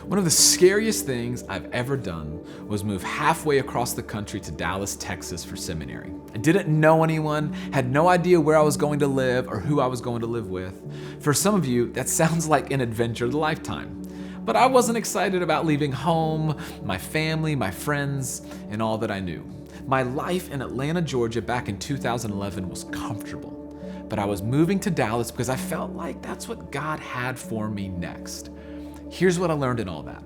One of the scariest things I've ever done was move halfway across the country to Dallas, Texas for seminary. I didn't know anyone, had no idea where I was going to live or who I was going to live with. For some of you, that sounds like an adventure of a lifetime. But I wasn't excited about leaving home, my family, my friends, and all that I knew. My life in Atlanta, Georgia back in 2011 was comfortable, but I was moving to Dallas because I felt like that's what God had for me next. Here's what I learned in all that.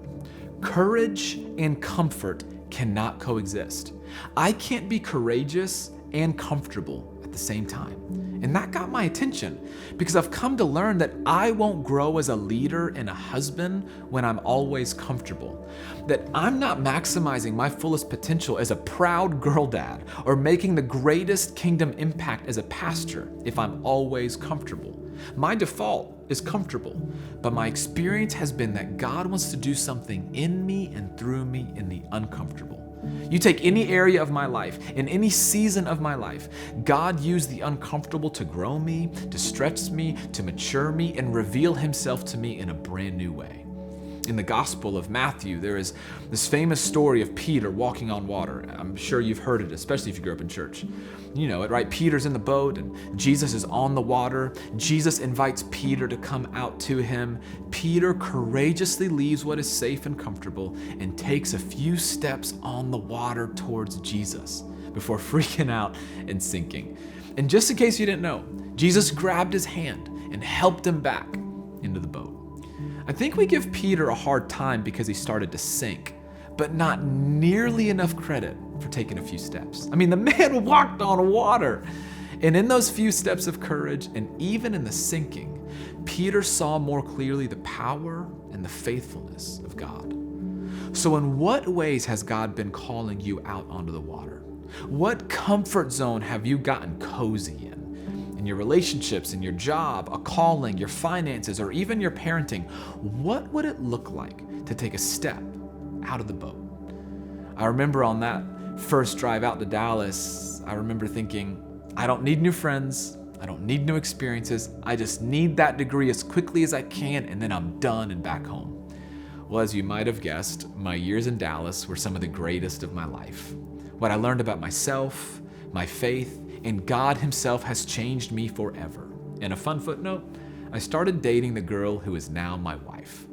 Courage and comfort cannot coexist. I can't be courageous and comfortable at the same time. And that got my attention because I've come to learn that I won't grow as a leader and a husband when I'm always comfortable. That I'm not maximizing my fullest potential as a proud girl dad or making the greatest kingdom impact as a pastor if I'm always comfortable. My default is comfortable, but my experience has been that God wants to do something in me and through me in the uncomfortable. You take any area of my life, in any season of my life, God used the uncomfortable to grow me, to stretch me, to mature me, and reveal himself to me in a brand new way. In the Gospel of Matthew, there is this famous story of Peter walking on water. I'm sure you've heard it, especially if you grew up in church. You know it, right? Peter's in the boat and Jesus is on the water. Jesus invites Peter to come out to him. Peter courageously leaves what is safe and comfortable and takes a few steps on the water towards Jesus before freaking out and sinking. And just in case you didn't know, Jesus grabbed his hand and helped him back into the boat. I think we give Peter a hard time because he started to sink, but not nearly enough credit for taking a few steps. I mean, the man walked on water. And in those few steps of courage, and even in the sinking, Peter saw more clearly the power and the faithfulness of God. So in what ways has God been calling you out onto the water? What comfort zone have you gotten cozy in? In your relationships, in your job, a calling, your finances, or even your parenting, what would it look like to take a step out of the boat? I remember on that first drive out to Dallas, I remember thinking, I don't need new friends, I don't need new experiences, I just need that degree as quickly as I can, and then I'm done and back home. Well, as you might have guessed, my years in Dallas were some of the greatest of my life. What I learned about myself, my faith, and God himself has changed me forever. And a fun footnote, I started dating the girl who is now my wife.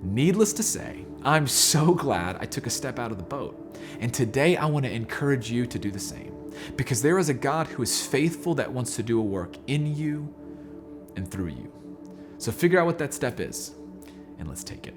Needless to say, I'm so glad I took a step out of the boat. And today I want to encourage you to do the same, because there is a God who is faithful that wants to do a work in you and through you. So figure out what that step is, and let's take it.